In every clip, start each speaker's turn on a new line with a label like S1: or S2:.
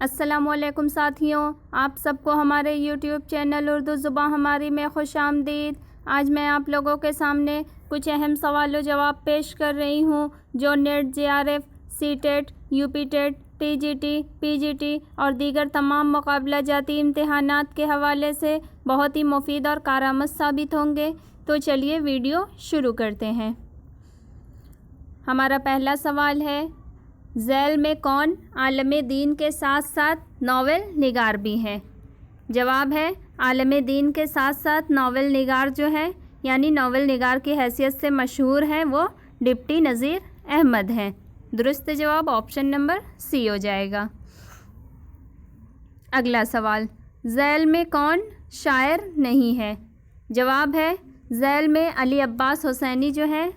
S1: السلام علیکم ساتھیوں، آپ سب کو ہمارے یوٹیوب چینل اردو زبان ہماری میں خوش آمدید۔ آج میں آپ لوگوں کے سامنے کچھ اہم سوال و جواب پیش کر رہی ہوں جو NET, J R F, C TET, U P TET, T G T, P G T اور دیگر تمام مقابلہ جاتی امتحانات کے حوالے سے بہت ہی مفید اور کارآمد ثابت ہوں گے۔ تو چلیے ویڈیو شروع کرتے ہیں۔ ہمارا پہلا سوال ہے، ذیل میں کون عالم دین کے ساتھ ساتھ ناول نگار بھی ہے؟ جواب ہے، عالم دین کے ساتھ ساتھ ناول نگار جو ہے یعنی ناول نگار کی حیثیت سے مشہور ہیں وہ ڈپٹی نذیر احمد ہیں۔ درست جواب آپشن نمبر سی ہو جائے گا۔ اگلا سوال، ذیل میں کون شاعر نہیں ہے؟ جواب ہے، ذیل میں علی عباس حسینی جو ہے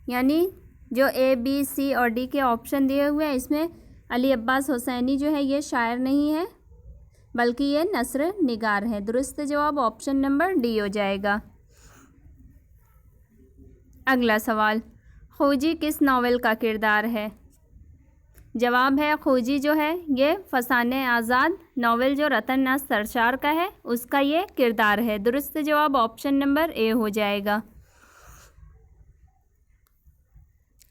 S1: یعنی جو اے بی سی اور ڈی کے آپشن دیے ہوئے ہیں اس میں علی عباس حسینی جو ہے یہ شاعر نہیں ہے بلکہ یہ نثر نگار ہے۔ درست جواب آپشن نمبر ڈی ہو جائے گا۔ اگلا سوال، خوجی کس ناول کا کردار ہے؟ جواب ہے، خوجی جو ہے یہ فسانہ آزاد ناول جو رتن ناتھ سرشار کا ہے اس کا یہ کردار ہے۔ درست جواب آپشن نمبر اے ہو جائے گا۔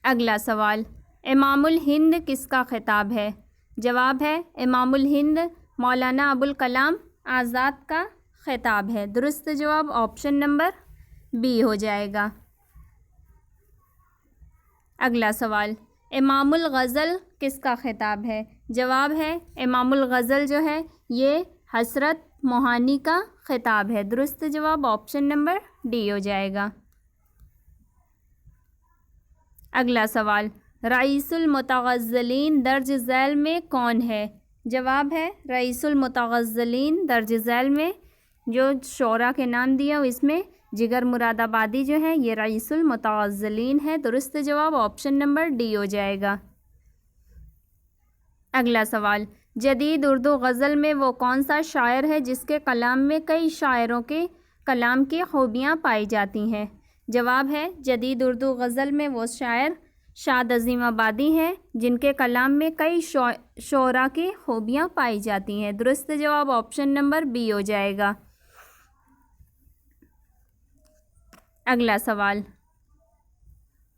S1: اگلا سوال، امام الہند کس کا خطاب ہے؟ جواب ہے، امام الہند مولانا ابوالکلام آزاد کا خطاب ہے۔ درست جواب آپشن نمبر بی ہو جائے گا۔ اگلا سوال، امام الغزل کس کا خطاب ہے؟ جواب ہے، امام الغزل جو ہے یہ حضرت موہانی کا خطاب ہے۔ درست جواب آپشن نمبر ڈی ہو جائے گا۔ اگلا سوال، رئیس المتغزلین درج ذیل میں کون ہے؟ جواب ہے، رئیس المتغزلین درج ذیل میں جو شعراء کے نام دیے ہیں اس میں جگر مراد آبادی جو ہے یہ رئیس المتغزلین ہے۔ درست جواب آپشن نمبر ڈی ہو جائے گا۔ اگلا سوال، جدید اردو غزل میں وہ کون سا شاعر ہے جس کے کلام میں کئی شاعروں کے کلام کی خوبیاں پائی جاتی ہیں؟ جواب ہے، جدید اردو غزل میں وہ شاعر شاد عظیم آبادی ہیں جن کے کلام میں کئی شعراء کی خوبیاں پائی جاتی ہیں۔ درست جواب آپشن نمبر بی ہو جائے گا۔ اگلا سوال،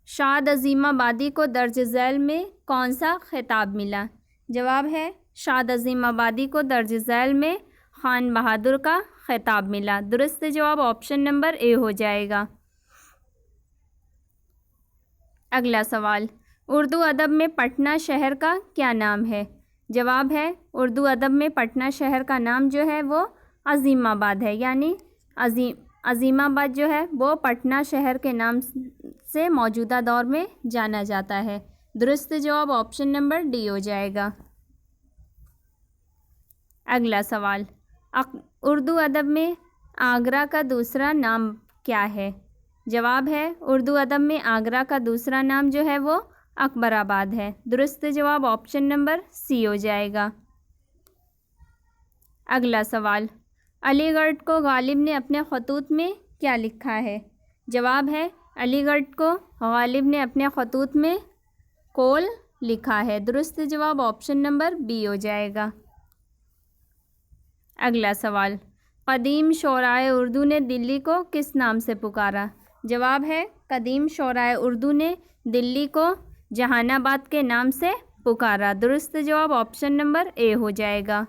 S1: شاد عظیم آبادی کو درج ذیل میں کون سا خطاب ملا؟ جواب ہے، شاد عظیم آبادی کو درج ذیل میں خان بہادر کا خطاب ملا۔ درست جواب آپشن نمبر اے ہو جائے گا۔ اگلا سوال، اردو ادب میں پٹنہ شہر کا کیا نام ہے؟ جواب ہے، اردو ادب میں پٹنہ شہر کا نام جو ہے وہ عظیم آباد ہے یعنی عظیم آباد جو ہے وہ پٹنہ شہر کے نام سے موجودہ دور میں جانا جاتا ہے۔ درست جواب آپشن نمبر ڈی ہو جائے گا۔ اگلا سوال، اردو ادب میں آگرہ کا دوسرا نام کیا ہے؟ جواب ہے، اردو ادب میں آگرہ کا دوسرا نام جو ہے وہ اکبر آباد ہے۔ درست جواب آپشن نمبر سی ہو جائے گا۔ اگلا سوال، علی گڑھ کو غالب نے اپنے خطوط میں کیا لکھا ہے؟ جواب ہے، علی گڑھ کو غالب نے اپنے خطوط میں کول لکھا ہے۔ درست جواب آپشن نمبر بی ہو جائے گا۔ اگلا سوال، قدیم شعرائے اردو نے دلی کو کس نام سے پکارا؟ جواب ہے، قدیم شعرائے اردو نے دلی کو جہان آباد کے نام سے پکارا۔ درست جواب آپشن نمبر اے ہو جائے گا۔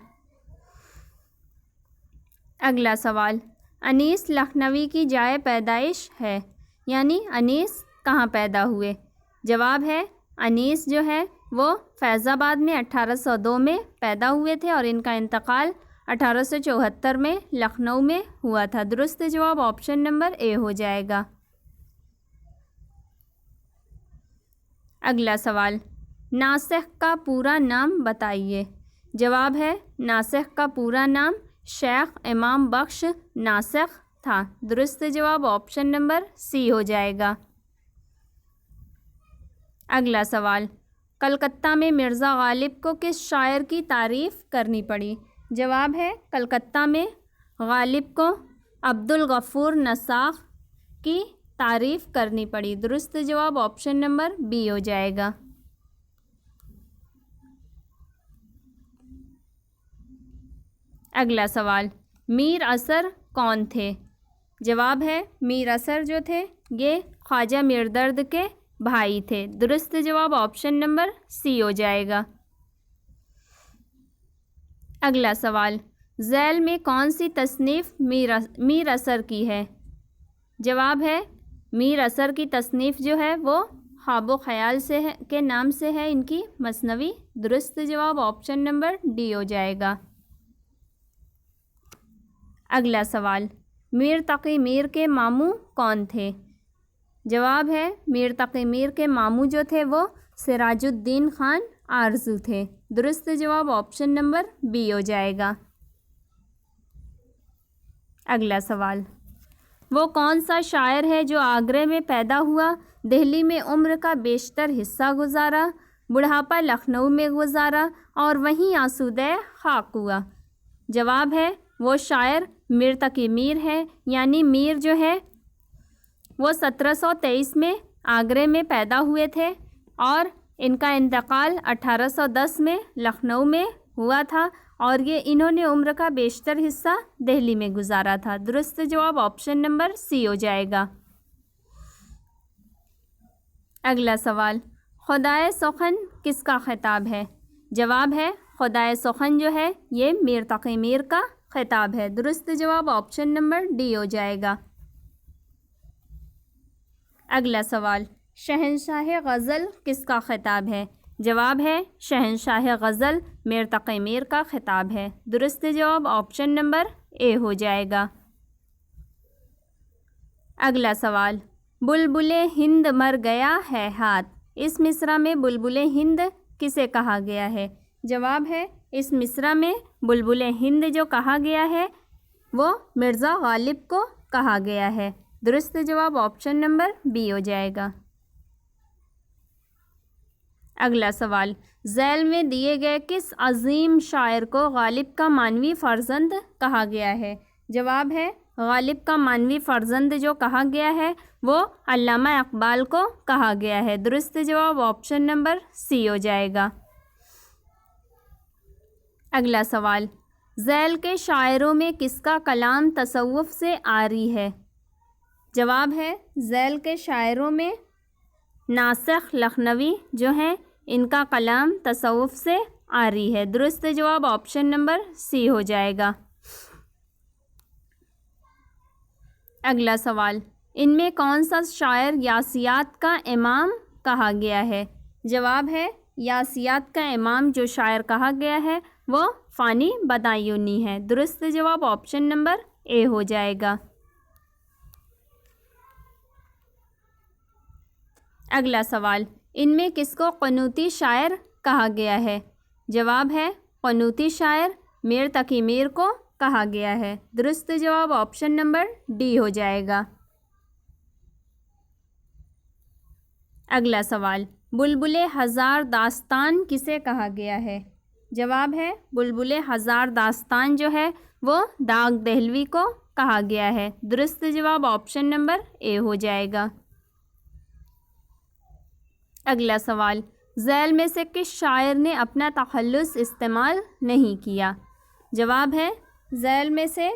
S1: اگلا سوال، انیس لکھنوی کی جائے پیدائش ہے یعنی انیس کہاں پیدا ہوئے؟ جواب ہے، انیس جو ہے وہ فیض آباد میں 1802 میں پیدا ہوئے تھے اور ان کا انتقال 1874 میں لکھنؤ میں ہوا تھا۔ درست جواب آپشن نمبر اے ہو جائے گا۔ اگلا سوال، ناسخ کا پورا نام بتائیے۔ جواب ہے، ناسخ کا پورا نام شیخ امام بخش ناسخ تھا۔ درست جواب آپشن نمبر سی ہو جائے گا۔ اگلا سوال، کلکتہ میں مرزا غالب کو کس شاعر کی تعریف کرنی پڑی؟ جواب ہے، کلکتہ میں غالب کو عبدالغفور نساخ کی تعریف کرنی پڑی۔ درست جواب آپشن نمبر بی ہو جائے گا۔ اگلا سوال، میر اثر کون تھے؟ جواب ہے میر اثر جو تھے یہ خواجہ میردرد کے بھائی تھے۔ درست جواب آپشن نمبر سی ہو جائے گا۔ اگلا سوال، ذیل میں کون سی تصنیف میر اثر کی ہے؟ جواب ہے میر اثر کی تصنیف جو ہے وہ خواب و خیال سے ہے کے نام سے ہے ان کی مثنوی۔ درست جواب آپشن نمبر ڈی ہو جائے گا۔ اگلا سوال، میر تقی میر کے ماموں کون تھے؟ جواب ہے میر تقی میر کے ماموں جو تھے وہ سراج الدین خان آرزو تھے۔ درست جواب آپشن نمبر بی ہو جائے گا۔ اگلا سوال، وہ کون سا شاعر ہے جو آگرے میں پیدا ہوا، دہلی میں عمر کا بیشتر حصہ گزارا، بڑھاپا لکھنؤ میں گزارا اور وہیں آسودہ خاک ہوا؟ جواب ہے وہ شاعر میر تقی میر ہے، یعنی میر جو ہے وہ 1723 میں آگرے میں پیدا ہوئے تھے اور ان کا انتقال 1810 میں لکھنؤ میں ہوا تھا اور انہوں نے عمر کا بیشتر حصہ دہلی میں گزارا تھا۔ درست جواب آپشن نمبر سی ہو جائے گا۔ اگلا سوال، خدائے سخن کس کا خطاب ہے؟ جواب ہے خدائے سخن جو ہے یہ میر تقی میر کا خطاب ہے۔ درست جواب آپشن نمبر ڈی ہو جائے گا۔ اگلا سوال، شہنشاہ غزل کس کا خطاب ہے؟ جواب ہے شہنشاہ غزل میر تقی میر کا خطاب ہے۔ درست جواب آپشن نمبر اے ہو جائے گا۔ اگلا سوال، بلبل ہند مر گیا ہے ہاتھ، اس مصرع میں بلبل ہند کسے کہا گیا ہے؟ جواب ہے اس مصرع میں بلبل ہند جو کہا گیا ہے وہ مرزا غالب کو کہا گیا ہے۔ درست جواب آپشن نمبر بی ہو جائے گا۔ اگلا سوال، ذیل میں دیے گئے کس عظیم شاعر کو غالب کا مانوی فرزند کہا گیا ہے؟ جواب ہے غالب کا مانوی فرزند جو کہا گیا ہے وہ علامہ اقبال کو کہا گیا ہے۔ درست جواب آپشن نمبر سی ہو جائے گا۔ اگلا سوال، ذیل کے شاعروں میں کس کا کلام تصوف سے عاری ہے؟ جواب ہے ذیل کے شاعروں میں ناسخ لکھنوی جو ہیں ان کا کلام تصوف سے عاری ہے۔ درست جواب آپشن نمبر سی ہو جائے گا۔ اگلا سوال، ان میں کون سا شاعر یاسیات کا امام کہا گیا ہے؟ جواب ہے یاسیات کا امام جو شاعر کہا گیا ہے وہ فانی بدایونی ہے۔ درست جواب آپشن نمبر اے ہو جائے گا۔ اگلا سوال، ان میں کس کو قنوتی شاعر کہا گیا ہے؟ جواب ہے قنوتی شاعر میر تقی میر کو کہا گیا ہے۔ درست جواب آپشن نمبر ڈی ہو جائے گا۔ اگلا سوال، بلبل ہزار داستان کسے کہا گیا ہے؟ جواب ہے بلبل ہزار داستان جو ہے وہ داغ دہلوی کو کہا گیا ہے۔ درست جواب آپشن نمبر اے ہو جائے گا۔ اگلا سوال، ذیل میں سے کس شاعر نے اپنا تخلص استعمال نہیں کیا؟ جواب ہے ذیل میں سے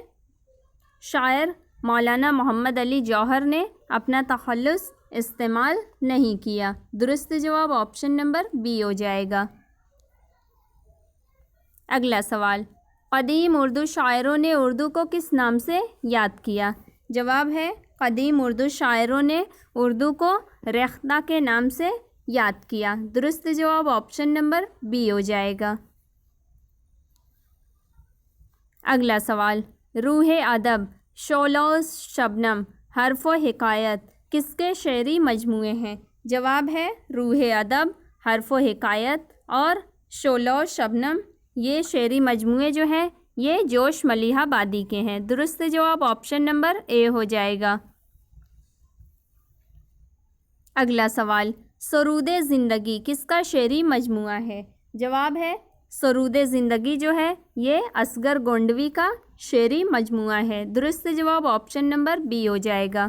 S1: شاعر مولانا محمد علی جوہر نے اپنا تخلص استعمال نہیں کیا۔ درست جواب آپشن نمبر بی ہو جائے گا۔ اگلا سوال، قدیم اردو شاعروں نے اردو کو کس نام سے یاد کیا؟ جواب ہے قدیم اردو شاعروں نے اردو کو ریختہ کے نام سے یاد کیا۔ درست جواب آپشن نمبر بی ہو جائے گا۔ اگلا سوال، روح ادب، شعلہ و شبنم، حرف و حکایت کس کے شعری مجموعے ہیں؟ جواب ہے روح ادب، حرف و حکایت اور شعلہ و شبنم یہ شعری مجموعے جو ہیں یہ جوش ملیحہ آبادی کے ہیں۔ درست جواب آپشن نمبر اے ہو جائے گا۔ اگلا سوال، سرود زندگی کس کا شعری مجموعہ ہے؟ جواب ہے سرود زندگی جو ہے یہ اصغر گونڈوی کا شعری مجموعہ ہے۔ درست جواب آپشن نمبر بی ہو جائے گا۔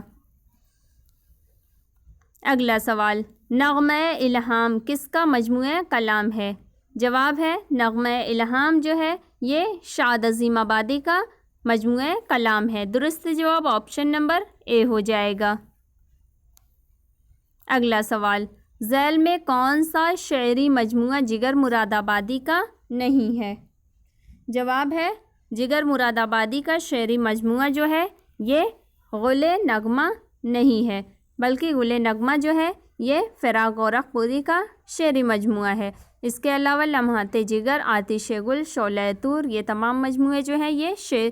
S1: اگلا سوال، نغمہ الہام کس کا مجموعہ کلام ہے؟ جواب ہے نغمہ الہام جو ہے یہ شاد عظیم آبادی کا مجموعہ کلام ہے۔ درست جواب آپشن نمبر اے ہو جائے گا۔ اگلا سوال، ذیل میں کون سا شعری مجموعہ جگر مراد آبادی کا نہیں ہے؟ جواب ہے جگر مراد آبادی کا شعری مجموعہ جو ہے یہ گل نغمہ نہیں ہے، بلکہ گل نغمہ جو ہے یہ فراق گورکھ پوری کا شعری مجموعہ ہے۔ اس کے علاوہ لمحات جگر، آتش گل، شعلہ طور، یہ تمام مجموعے جو ہیں یہ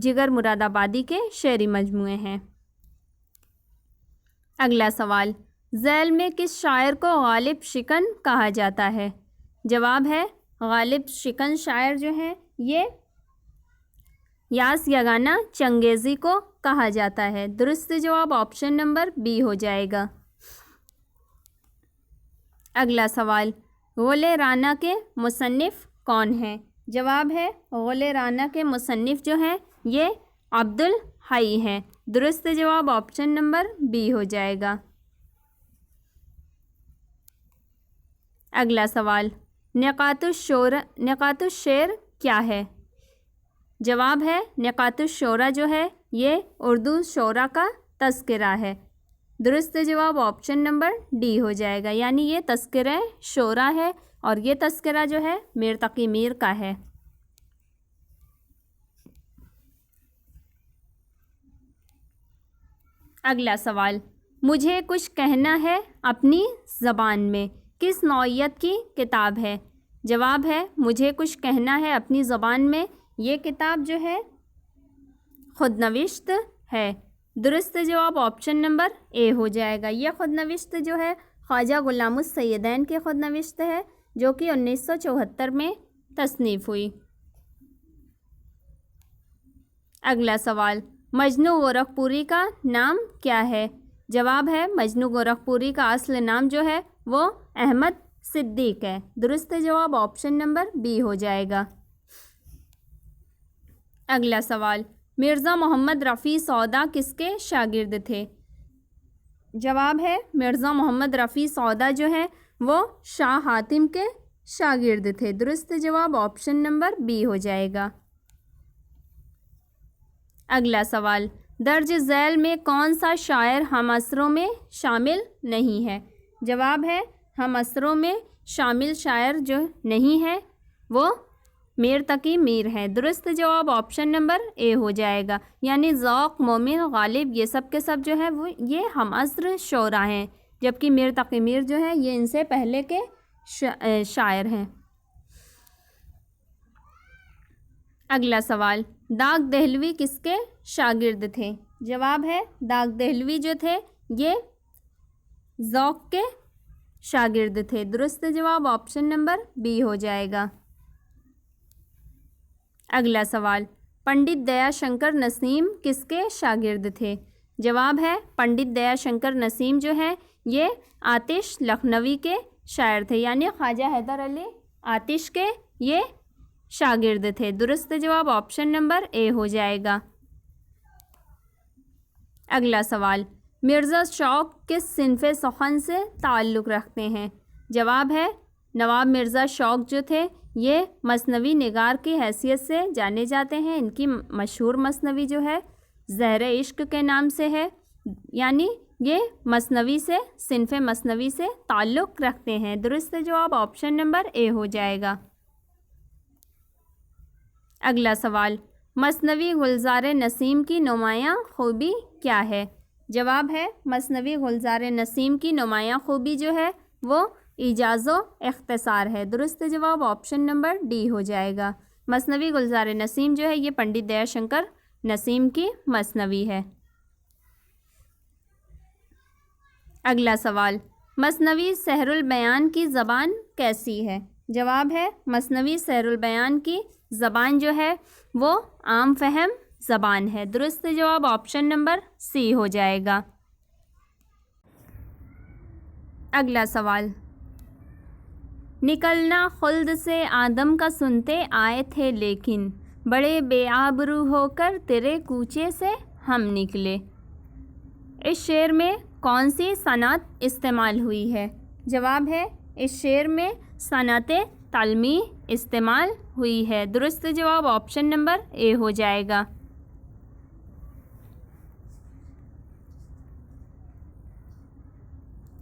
S1: جگر مراد آبادی کے شعری مجموعے ہیں۔ اگلا سوال، ذیل میں کس شاعر کو غالب شکن کہا جاتا ہے؟ جواب ہے غالب شکن شاعر جو ہے یہ یاس یگانہ چنگیزی کو کہا جاتا ہے۔ درست جواب آپشن نمبر بی ہو جائے گا۔ اگلا سوال، غول رانا کے مصنف کون ہیں؟ جواب ہے غول رانا کے مصنف جو ہیں یہ عبدالحی ہیں۔ درست جواب آپشن نمبر بی ہو جائے گا۔ اگلا سوال، نقاط الشعر کیا ہے؟ جواب ہے نقاط الشعراء جو ہے یہ اردو شعراء کا تذکرہ ہے۔ درست جواب آپشن نمبر ڈی ہو جائے گا، یعنی یہ تذکرہ شعراء ہے اور یہ تذکرہ جو ہے میر تقی میر کا ہے۔ اگلا سوال، مجھے کچھ کہنا ہے اپنی زبان میں کس نوعیت کی کتاب ہے؟ جواب ہے مجھے کچھ کہنا ہے اپنی زبان میں یہ کتاب جو ہے خود نوشت ہے۔ درست جواب آپشن نمبر اے ہو جائے گا۔ یہ خود نوشت جو ہے خواجہ غلام السیدین کی خود نوشت ہے جو کہ 1974 میں تصنیف ہوئی۔ اگلا سوال، مجنو گورکھ پوری کا نام کیا ہے؟ جواب ہے مجنو گورکھ پوری کا اصل نام جو ہے وہ احمد صدیق ہے۔ درست جواب آپشن نمبر بی ہو جائے گا۔ اگلا سوال، مرزا محمد رفیع سودا کس کے شاگرد تھے؟ جواب ہے مرزا محمد رفیع سودا جو ہے وہ شاہ حاتم کے شاگرد تھے۔ درست جواب آپشن نمبر بی ہو جائے گا۔ اگلا سوال، درج ذیل میں کون سا شاعر ہم عصروں میں شامل نہیں ہے؟ جواب ہے ہم عصروں میں شامل شاعر جو نہیں ہے وہ میر تقی میر ہے۔ درست جواب آپشن نمبر اے ہو جائے گا، یعنی ذوق، مومن، غالب یہ سب کے سب جو ہے وہ یہ ہم عصر شعراء ہیں، جبکہ میر تقی میر جو ہے یہ ان سے پہلے کے شاعر ہیں۔ اگلا سوال، داغ دہلوی کس کے شاگرد تھے؟ جواب ہے داغ دہلوی جو تھے یہ ذوق کے شاگرد تھے۔ درست جواب آپشن نمبر بی ہو جائے گا۔ اگلا سوال، پنڈت دیا شنکر نسیم کس کے شاگرد تھے؟ جواب ہے پنڈت دیا شنکر نسیم جو ہے یہ آتش لکھنوی کے شاعر تھے، یعنی خواجہ حیدر علی آتش کے یہ شاگرد تھے۔ درست جواب آپشن نمبر اے ہو جائے گا۔ اگلا سوال، مرزا شوق کس صنف سخن سے تعلق رکھتے ہیں؟ جواب ہے نواب مرزا شوق جو تھے یہ مثنوی نگار کی حیثیت سے جانے جاتے ہیں۔ ان کی مشہور مثنوی جو ہے زہر عشق کے نام سے ہے، یعنی یہ مثنوی سے صنف مثنوی سے تعلق رکھتے ہیں۔ درست جواب آپشن نمبر اے ہو جائے گا۔ اگلا سوال، مثنوی گلزار نسیم کی نمایاں خوبی کیا ہے؟ جواب ہے مثنوی گلزار نسیم کی نمایاں خوبی جو ہے وہ ایجاز و اختصار ہے۔ درست جواب آپشن نمبر ڈی ہو جائے گا۔ مثنوی گلزار نسیم جو ہے یہ پنڈت دیا شنکر نسیم کی مثنوی ہے۔ اگلا سوال، مثنوی سحر البیان کی زبان کیسی ہے؟ جواب ہے مثنوی سحر البیان کی زبان جو ہے وہ عام فہم زبان ہے۔ درست جواب آپشن نمبر سی ہو جائے گا۔ اگلا سوال، نکلنا خلد سے آدم کا سنتے آئے تھے لیکن بڑے بے آبرو ہو کر تیرے کوچے سے ہم نکلے۔ اس شعر میں کون سی صنعت استعمال ہوئی ہے؟ جواب ہے اس شعر میں صنعت تعلیمی استعمال ہوئی ہے۔ درست جواب آپشن نمبر اے ہو جائے گا۔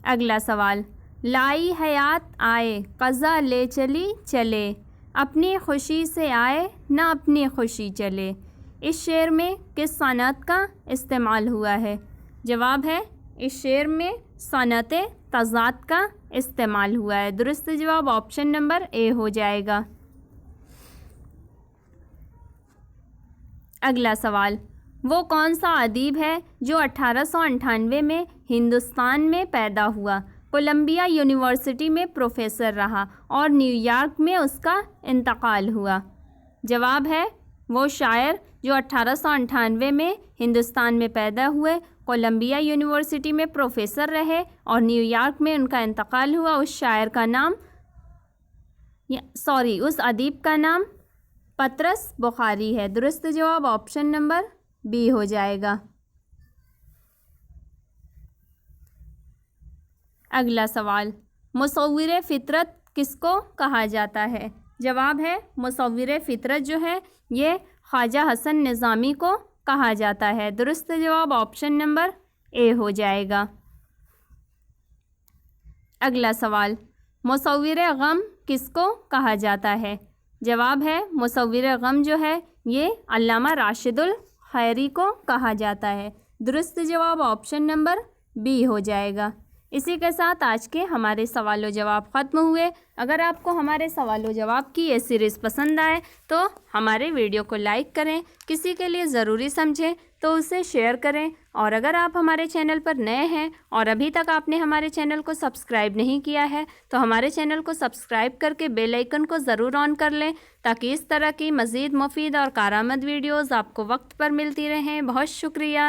S1: اگلا سوال، لائی حیات آئے قضا لے چلی چلے، اپنی خوشی سے آئے نہ اپنی خوشی چلے، اس شعر میں کس صنعت کا استعمال ہوا ہے؟ جواب ہے اس شعر میں صنعت تضاد کا استعمال ہوا ہے۔ درست جواب آپشن نمبر اے ہو جائے گا۔ اگلا سوال، وہ کون سا ادیب ہے جو 1898 میں ہندوستان میں پیدا ہوا، کولمبیا یونیورسٹی میں پروفیسر رہا اور نیو یارک میں اس کا انتقال ہوا؟ جواب ہے وہ شاعر جو 1898 میں ہندوستان میں پیدا ہوئے، کولمبیا یونیورسٹی میں پروفیسر رہے اور نیو یارک میں ان کا انتقال ہوا، اس شاعر کا نام اس ادیب کا نام پطرس بخاری ہے۔ درست جواب آپشن نمبر بی ہو جائے گا۔ اگلا سوال، مصور فطرت کس کو کہا جاتا ہے؟ جواب ہے مصور فطرت جو ہے یہ خواجہ حسن نظامی کو کہا جاتا ہے۔ درست جواب آپشن نمبر اے ہو جائے گا۔ اگلا سوال، مصور غم کس کو کہا جاتا ہے؟ جواب ہے مصور غم جو ہے یہ علامہ راشد الخیری کو کہا جاتا ہے۔ درست جواب آپشن نمبر بی ہو جائے گا۔ اسی کے ساتھ آج کے ہمارے سوال و جواب ختم ہوئے۔ اگر آپ کو ہمارے سوال و جواب کی یہ سیریز پسند آئے تو ہمارے ویڈیو کو لائک کریں، کسی کے لیے ضروری سمجھیں تو اسے شیئر کریں، اور اگر آپ ہمارے چینل پر نئے ہیں اور ابھی تک آپ نے ہمارے چینل کو سبسکرائب نہیں کیا ہے تو ہمارے چینل کو سبسکرائب کر کے بیل آئیکن کو ضرور آن کر لیں تاکہ اس طرح کی مزید مفید اور کارآمد ویڈیوز آپ کو وقت پر ملتی رہیں۔ بہت شکریہ۔